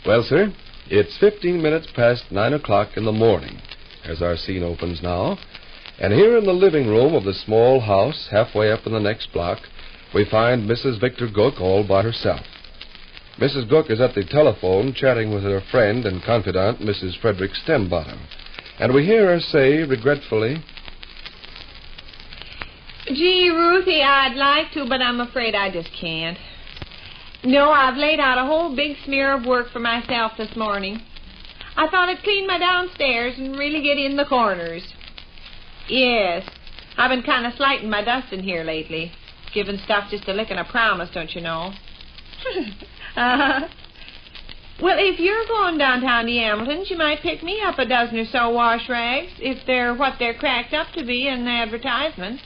Well, sir, it's 15 minutes past 9 o'clock in the morning as our scene opens now. And here in the living room of the small house halfway up in the next block, we find Mrs. Victor Gook all by herself. Mrs. Gook is at the telephone chatting with her friend and confidant, Mrs. Frederick Stembottom. And we hear her say, regretfully, "Gee, Ruthie, I'd like to, but I'm afraid I just can't. No, I've laid out a whole big smear of work for myself this morning. I thought I'd clean my downstairs and really get in the corners. Yes, I've been kind of slighting my dust in here lately. Giving stuff just a lick and a promise, don't you know?" Well, if you're going downtown to Hamilton's, you might pick me up a dozen or so wash rags, if they're what they're cracked up to be in the advertisement.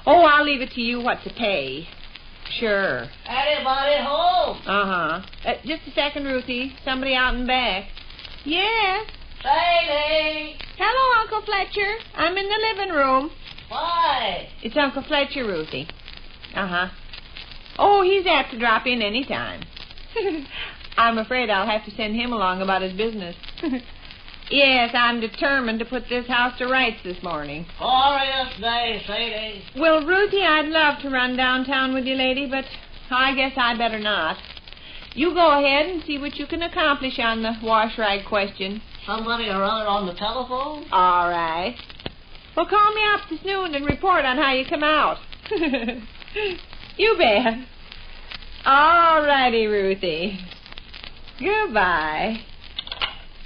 Oh, I'll leave it to you what to pay. Sure. Anybody home? Just a second, Ruthie. Somebody out in back. Yes? Sadie! Hello, Uncle Fletcher. I'm in the living room. Why? It's Uncle Fletcher, Ruthie. Oh, he's apt to drop in any time. I'm afraid I'll have to send him along about his business. Yes, I'm determined to put this house to rights this morning. Glorious day, Sadie. Well, Ruthie, I'd love to run downtown with you, lady, but I guess I better not. You go ahead and see what you can accomplish on the wash rag question. Somebody or other on the telephone? All right. Well, call me up this noon and report on how you come out. You bet. All righty, Ruthie. Goodbye.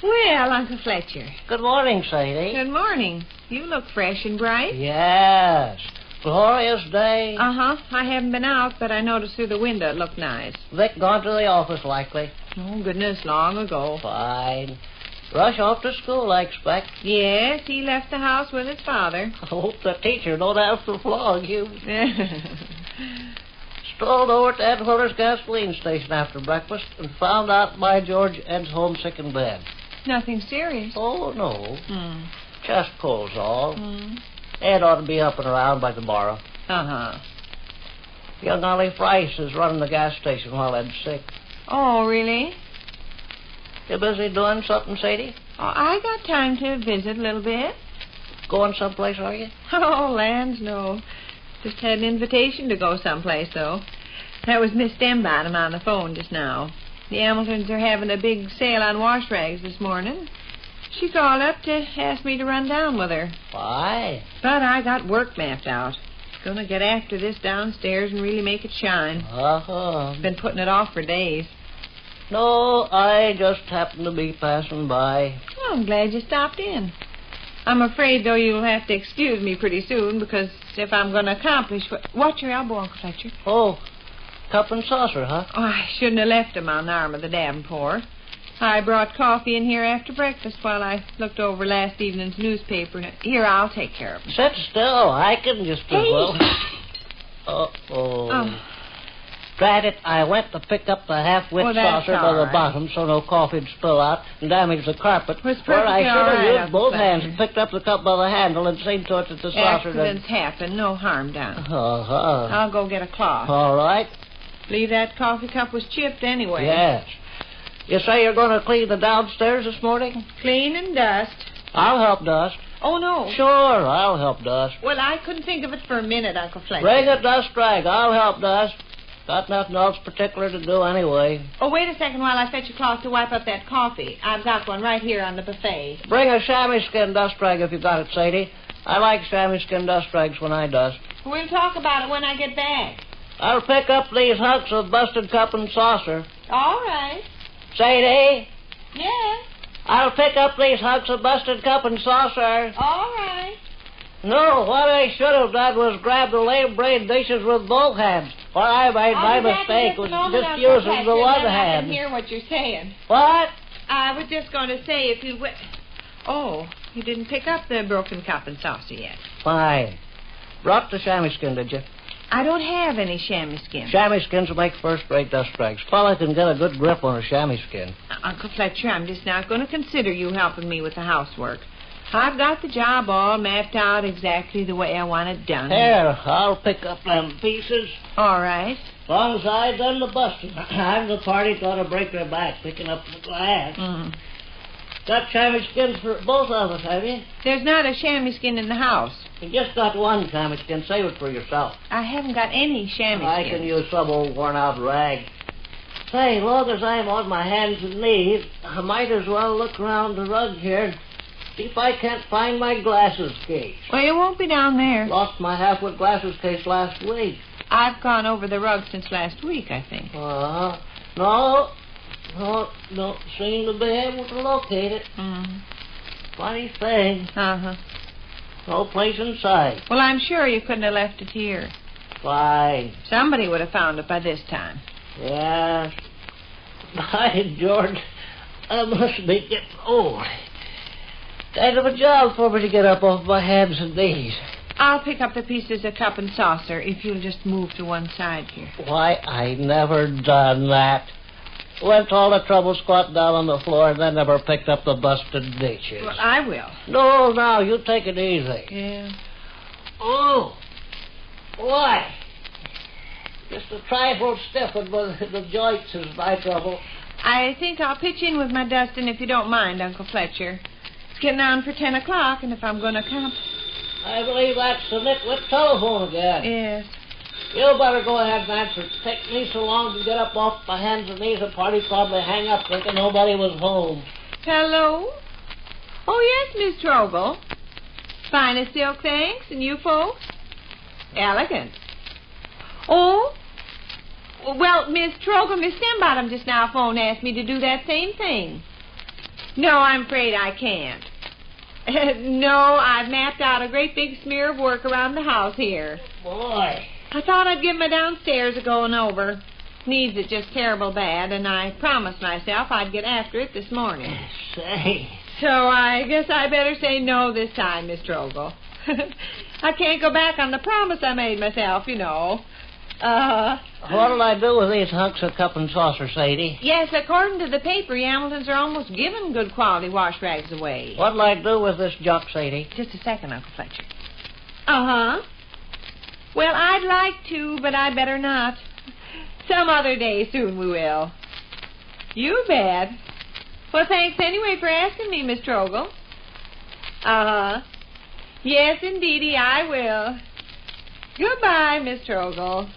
Well, Uncle Fletcher. Good morning, Sadie. Good morning. You look fresh and bright. Yes. Glorious day. I haven't been out, but I noticed through the window it looked nice. Vic gone to the office, likely. Oh, goodness, long ago. Fine. Rush off to school, I expect. Yes, he left the house with his father. I hope the teacher don't have to flog you. Strolled over to Ed Willer's gasoline station after breakfast and found out by George Ed's homesick in bed. Nothing serious. Oh, no. Chest colds all. Ed ought to be up and around by tomorrow. Young Ollie Price is running the gas station while Ed's sick. Oh, really? You busy doing something, Sadie? Oh, I got time to visit a little bit. Going someplace, are you? Oh, lands, no. Just had an invitation to go someplace, though. That was Miss Stembottom on the phone just now. The Hamiltons are having a big sale on wash rags this morning. She called up to ask me to run down with her. Why? But I got work mapped out. Gonna get after this downstairs and really make it shine. Been putting it off for days. No, I just happened to be passing by. Oh, I'm glad you stopped in. I'm afraid, though, you'll have to excuse me pretty soon, because if I'm going to accomplish... Watch your elbow, Uncle Fletcher. Oh, cup and saucer, huh? Oh, I shouldn't have left them on the arm of the Davenport. I brought coffee in here after breakfast while I looked over last evening's newspaper. Here, I'll take care of them. Sit still. I can just as well. Oh. Drat it, I went to pick up the half-wit saucer by the bottom so no coffee'd spill out and damage the carpet. Where I should have used both hands and picked up the cup by the handle and seen to it that the saucer... Accidents happen. No harm done. I'll go get a cloth. All right. Believe that coffee cup was chipped anyway. Yes. You say you're going to clean the downstairs this morning? Clean and dust. I'll help dust. Oh, no. Sure, I'll help dust. Well, I couldn't think of it for a minute, Uncle Fletcher. Bring a dust rag. I'll help dust. Got nothing else particular to do anyway. Oh, wait a second while I fetch a cloth to wipe up that coffee. I've got one right here on the buffet. Bring a chamois skin dust rag if you got it, Sadie. I like chamois skin dust rags when I dust. We'll talk about it when I get back. I'll pick up these hunks of busted cup and saucer. All right. Sadie? Yes? I'll pick up these hunks of busted cup and saucer. All right. No, what I should have done was grab the lame-brained dishes with both hands. What I made my mistake was just using the one hand. I can hear what you're saying. What? I was just going to say if you... Oh, you didn't pick up the broken cup and saucer yet. Fine. Brought the chamois skin, did you? I don't have any chamois skin. Chamois skins will make first-rate dust rags. Fella can get a good grip on a chamois skin. Uncle Fletcher, I'm just not going to consider you helping me with the housework. I've got the job all mapped out exactly the way I want it done. Here, I'll pick up them pieces. All right. As long as I done the busting, I'm the party going to break their back picking up the glass. Mm. Got chamois skins for both of us, have you? There's not a chamois skin in the house. You just got one chamois skin. Save it for yourself. I haven't got any chamois I skins. can use some old worn-out rag. Say, long as I'm on my hands and knees, I might as well look around the rug here and see if I can't find my glasses case. Well, it won't be down there. Lost my half-wit glasses case last week. I've gone over the rug since last week, I think. No, don't seem to be able to locate it. Mm. Funny thing. Uh-huh. No place in sight. Well, I'm sure you couldn't have left it here. Fine. Somebody would have found it by this time. Yes. By George, I must be getting old. Kind of a job for me to get up off my hands and knees. I'll pick up the pieces of cup and saucer if you'll just move to one side here. Why, I never done that. Went to all the trouble squatting down on the floor and then never picked up the busted dishes. Well, I will. No, you take it easy. Yeah. Oh, why? Just a trifle stiffened, but the joints is my trouble. I think I'll pitch in with my dusting if you don't mind, Uncle Fletcher. It's getting on for 10 o'clock, and if I'm going to come... I believe that's the nitwit telephone again. Yes. You better go ahead and answer. It takes me so long to get up off my hands and knees, the party probably hang up thinking nobody was home. Hello? Oh, yes, Miss Trogle. Finest silk, thanks. And you folks? Elegant. Oh? Well, Miss Trogle, Miss Simbottom just now phoned and asked me to do that same thing. No, I'm afraid I can't. No, I've mapped out a great big smear of work around the house here. Boy. I thought I'd give my downstairs a going over. Needs it just terrible bad, and I promised myself I'd get after it this morning. Say. So I guess I better say no this time, Miss Trogle. I can't go back on the promise I made myself, you know. What'll I do with these hunks of cup and saucer, Sadie? Yes, according to the paper, Hamiltons are almost giving good quality wash rags away. What'll I do with this junk, Sadie? Just a second, Uncle Fletcher. Uh-huh. Well, I'd like to, but I'd better not. Some other day soon we will. You bet. Well, thanks anyway for asking me, Miss Trogle. Uh-huh. Yes, indeedy, I will. Goodbye, Miss Trogle.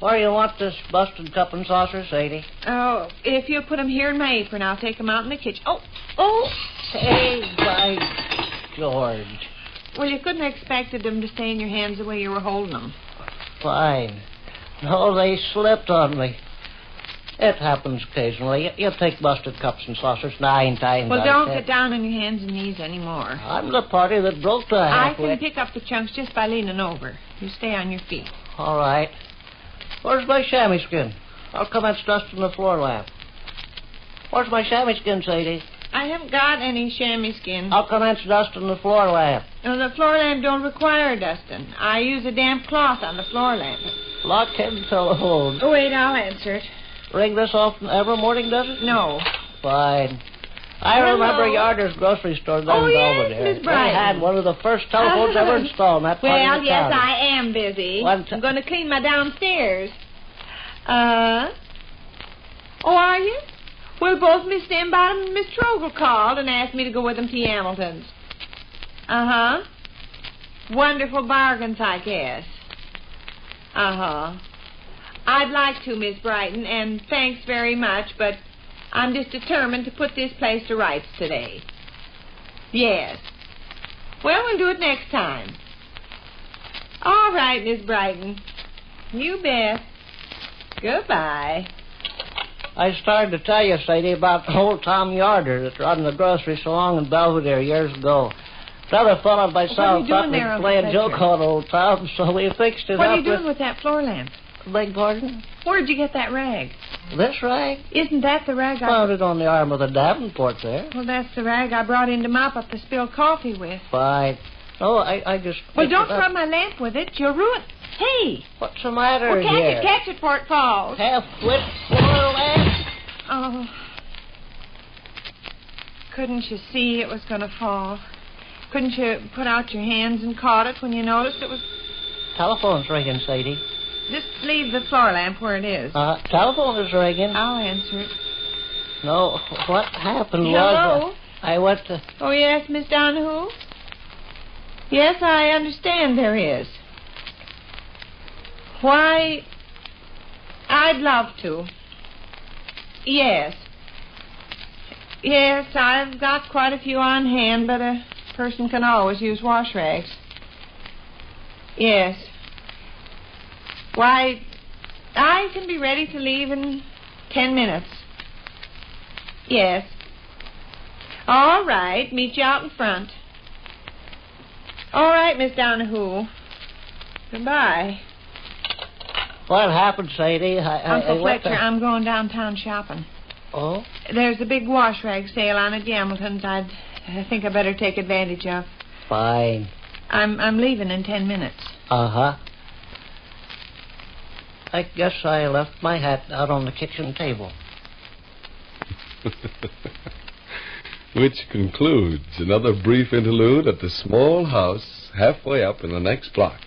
Where do you want this busted cup and saucer, Sadie? Oh, if you'll put 'em here in my apron, I'll take 'em out in the kitchen. Oh! Hey, by George. Well, you couldn't have expected them to stay in your hands the way you were holding 'em. Fine. No, they slipped on me. It happens occasionally. You take busted cups and saucers 9 times Well, out don't of 10. get down on your hands and knees anymore. I'm the party that broke the I halfway. can pick up the chunks just by leaning over. You stay on your feet. All right. Where's my chamois skin? I'll commence dusting the floor lamp. Where's my chamois skin, Sadie? I haven't got any chamois skin. I'll commence dusting the floor lamp. No, the floor lamp don't require dusting. I use a damp cloth on the floor lamp. Lock him telephone. Oh, wait, I'll answer it. Ring this often every morning, does it? No. Fine. I Hello? remember Yarder's grocery store down in yes, Belvedere. Miss Bryant. They had one of the first telephones ever installed in that part Well, of the yes, county. I am busy. One I'm going to clean my downstairs. Oh, are you? Well, both Miss Simbottom and Miss Trogle called and asked me to go with them to Hamilton's. Uh-huh. Wonderful bargains, I guess. Uh-huh. I'd like to, Miss Brighton, and thanks very much, but I'm just determined to put this place to rights today. Yes. Well, we'll do it next time. All right, Miss Brighton. You bet. Goodbye. I started to tell you, Sadie, about old Tom Yarder that run the grocery so long in Belvedere years ago. Another fellow and myself What are you thought doing we'd there, play a Uncle joke Fletcher? on old Tom, so we fixed it What are up you doing with that floor lamp? Beg pardon? Where'd you get that rag? This rag? Isn't that the rag Found it on the arm of the Davenport there. Well, that's the rag I brought in to mop up the spilled coffee with. Fine. Oh, I just... Well, picked don't it up. rub my lamp with it. You'll ruin... Hey! What's the matter Well, can't here? you catch it before it falls? Half-wit floor lamp? Oh. Couldn't you see it was going to fall? Couldn't you put out your hands and caught it when you noticed it was... Telephone's ringing, Sadie. Just leave the floor lamp where it is. Telephone is ringing. I'll answer it. No, what happened Hello? was... I went to... Oh, yes, Miss Donahue? Yes, I understand there is. Why, I'd love to. Yes. Yes, I've got quite a few on hand, but a person can always use wash rags. Yes. Why, I can be ready to leave in 10 minutes. Yes. All right, meet you out in front. All right, Miss Donahue. Goodbye. What happened, Sadie? Uncle Fletcher, I'm going downtown shopping. Oh? There's a big wash rag sale on at Hamilton's I think I better take advantage of. Fine. I'm leaving in 10 minutes. Uh-huh. I guess I left my hat out on the kitchen table. Which concludes another brief interlude at the small house halfway up in the next block.